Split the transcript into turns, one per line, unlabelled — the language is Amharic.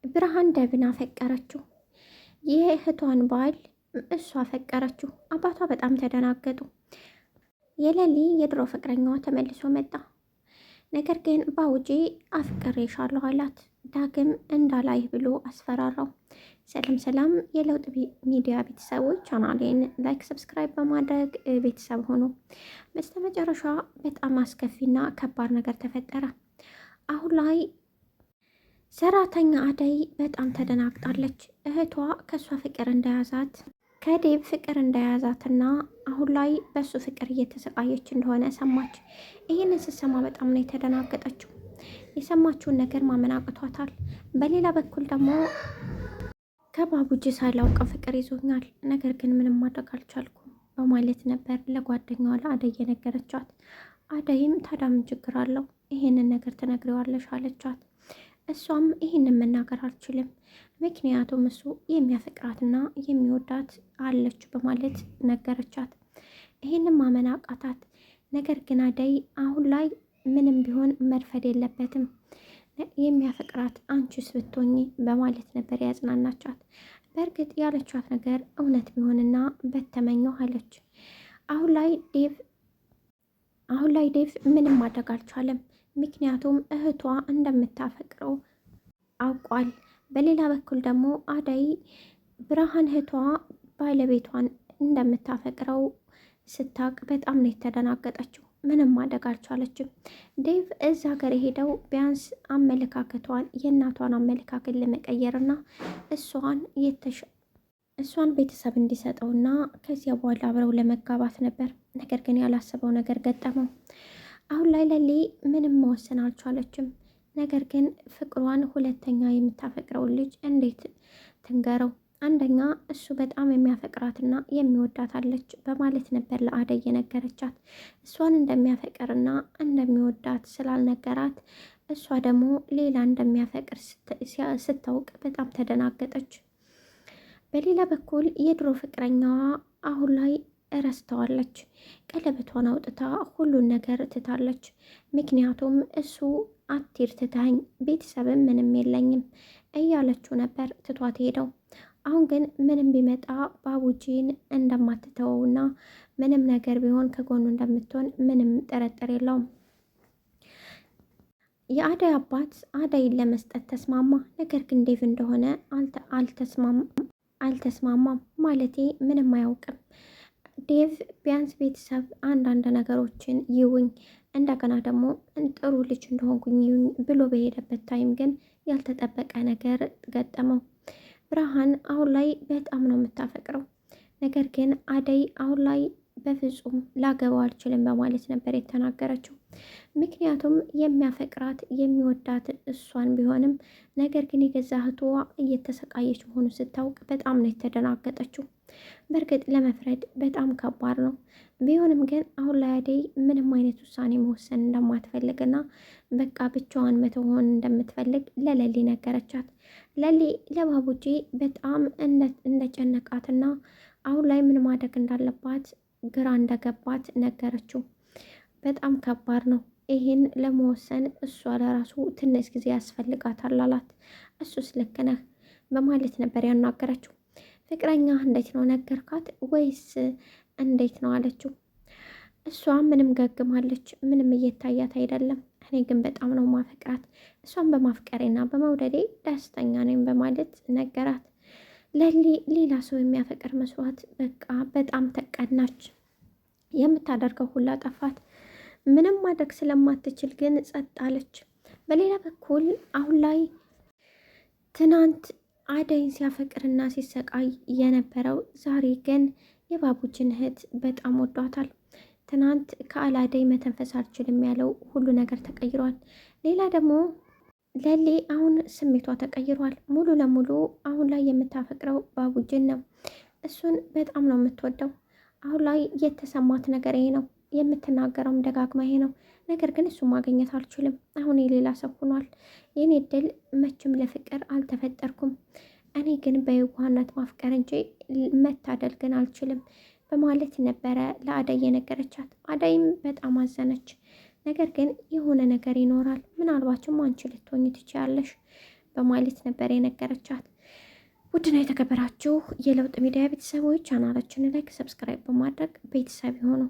ብርሃን ዴቭን አፈቀረችው። የእህቷን ባል እሷ አፈቀረችው። አባቷ በጣም ተደናገጡ። የሌሊ የድሮ ፍቅረኛዋ ተመልሶ መጣ። ነገር ግን ባውጄ አፍቅሬሻለሁ አላት። ዳግም እንዳላይህ ብሎ አስፈራራው። ሰላም ሰላም፣ የለውጥ ሚዲያ ቤተሰቦች ቻናሌን ላይክ፣ ሰብስክራይብ በማድረግ ቤተሰብ ሆኑ። በስተመጨረሻ በጣም አስከፊና ከባድ ነገር ተፈጠረ። አሁን ላይ ሰራተኛ አደይ በጣም ተደናግጣለች። እህቷ ከእሷ ፍቅር እንደያዛት ከዴቭ ፍቅር እንደያዛትና አሁን ላይ በሱ ፍቅር እየተሰቃየች እንደሆነ ሰማች። ይህንን ስትሰማ በጣም ነው የተደናገጠችው። የሰማችውን ነገር ማመን አቅቷታል። በሌላ በኩል ደግሞ ከባቡጅ ሳላውቀው ፍቅር ይዞኛል፣ ነገር ግን ምንም ማድረግ አልቻልኩም በማለት ነበር ለጓደኛዋ ለአደይ የነገረቻት። አደይም ታዲያ ምን ችግር አለው ይሄንን ነገር ትነግሪዋለሽ አለቻት። እሷም ይህንን መናገር አልችልም፣ ምክንያቱም እሱ የሚያፈቅራትና የሚወዳት አለች በማለት ነገረቻት። ይህንን ማመን አቃታት። ነገር ግን አደይ አሁን ላይ ምንም ቢሆን መርፈድ የለበትም፣ የሚያፈቅራት አንቺስ ብትሆኚ በማለት ነበር ያጽናናቻት። በእርግጥ ያለቻት ነገር እውነት ቢሆንና በተመኘው አለች። አሁን ላይ ዴቭ ምንም ማድረግ አልቻለም፣ ምክንያቱም እህቷ እንደምታፈቅረው አውቋል። በሌላ በኩል ደግሞ አደይ ብርሃን እህቷ ባለቤቷን እንደምታፈቅረው ስታቅ በጣም ነው የተደናገጠችው። ምንም ማድረግ አልቻለችም። ዴቭ እዛ ሀገር የሄደው ቢያንስ አመለካከቷን የእናቷን አመለካከት ለመቀየርና እሷን ቤተሰብ እንዲሰጠውና ከዚያ በኋላ አብረው ለመጋባት ነበር። ነገር ግን ያላሰበው ነገር ገጠመው። አሁን ላይ ሌሊ ምንም መወሰን አልቻለችም። ነገር ግን ፍቅሯን ሁለተኛ የምታፈቅረውን ልጅ እንዴት ትንገረው? አንደኛ እሱ በጣም የሚያፈቅራትና የሚወዳት አለች በማለት ነበር ለአደይ የነገረቻት። እሷን እንደሚያፈቅርና እንደሚወዳት ስላልነገራት እሷ ደግሞ ሌላ እንደሚያፈቅር ስታውቅ በጣም ተደናገጠች። በሌላ በኩል የድሮ ፍቅረኛዋ አሁን ላይ እረስተዋለች። ቀለበቷን አውጥታ ሁሉን ነገር ትታለች። ምክንያቱም እሱ አትሂድ ትታኝ ቤተሰብም ምንም የለኝም እያለችው ነበር ትቷት ሄደው። አሁን ግን ምንም ቢመጣ ባቡጂን እንደማትተወውና ምንም ነገር ቢሆን ከጎኑ እንደምትሆን ምንም ጥርጥር የለውም። የአደይ አባት አደይን ለመስጠት ተስማማ። ነገር ግን ዴቭ እንደሆነ አልተስማማም። ማለቴ ምንም አያውቅም። ዴቭ ቢያንስ ቤተሰብ አንዳንድ ነገሮችን ይውኝ፣ እንደገና ደግሞ ጥሩ ልጅ እንደሆንኩኝ ይውኝ ብሎ በሄደበት ታይም ግን ያልተጠበቀ ነገር ገጠመው። ብርሃን አሁን ላይ በጣም ነው የምታፈቅረው። ነገር ግን አደይ አሁን ላይ በፍጹም ላገባው አልችልም በማለት ነበር የተናገረችው። ምክንያቱም የሚያፈቅራት የሚወዳት እሷን ቢሆንም ነገር ግን የገዛ እህቷ እየተሰቃየች መሆኑ ስታውቅ በጣም ነው የተደናገጠችው። በእርግጥ ለመፍረድ በጣም ከባድ ነው። ቢሆንም ግን አሁን ላይ አደይ ምንም አይነት ውሳኔ መወሰን እንደማትፈልግና በቃ ብቻዋን መተሆን እንደምትፈልግ ለሌሊ ነገረቻት። ሌሊ ለባቡጂ በጣም እንደጨነቃትና አሁን ላይ ምን ማድረግ እንዳለባት ግራ እንደገባት ነገረችው። በጣም ከባድ ነው፣ ይህን ለመወሰን እሷ ለራሱ ትንሽ ጊዜ ያስፈልጋታል አላት። እሱስ ልክ ነህ በማለት ነበር ያናገረችው። ፍቅረኛ እንዴት ነው ነገርካት ወይስ እንዴት ነው አለችው። እሷ ምንም ገግማለች፣ ምንም እየታያት አይደለም። እኔ ግን በጣም ነው ማፈቅራት፣ እሷን በማፍቀሬና በመውደዴ ደስተኛ ነኝ በማለት ነገራት። ሌሊ ሌላ ሰው የሚያፈቅር መስዋዕት በቃ በጣም ተቀናች። የምታደርገው ሁላ ጠፋት። ምንም ማድረግ ስለማትችል ግን ጸጥ አለች። በሌላ በኩል አሁን ላይ ትናንት አደይን ሲያፈቅርና ሲሰቃይ የነበረው ዛሬ ግን የባቡጅን እህት በጣም ወዷታል። ትናንት ከአላደይ መተንፈስ አልችልም ያለው ሁሉ ነገር ተቀይሯል። ሌላ ደግሞ ሌሊ አሁን ስሜቷ ተቀይሯል። ሙሉ ለሙሉ አሁን ላይ የምታፈቅረው ባቡጅን ነው። እሱን በጣም ነው የምትወደው። አሁን ላይ የተሰማት ነገር ይሄ ነው። የምትናገረውም ደጋግማ ይሄ ነው። ነገር ግን እሱ ማግኘት አልችልም። አሁን የሌላ ሰው ሆኗል። የኔ እድል መቼም ለፍቅር አልተፈጠርኩም። እኔ ግን በየዋህነት ማፍቀር እንጂ መታደል ግን አልችልም በማለት ነበረ ለአደይ የነገረቻት። አደይም በጣም አዘነች። ነገር ግን የሆነ ነገር ይኖራል፣ ምናልባችም አንቺ ልትሆኝ ትችያለሽ በማለት ነበር የነገረቻት። ውድና የተከበራችሁ የለውጥ ሚዲያ ቤተሰቦች ቻናላችንን ላይክ፣ ሰብስክራይብ በማድረግ ቤተሰብ የሆነው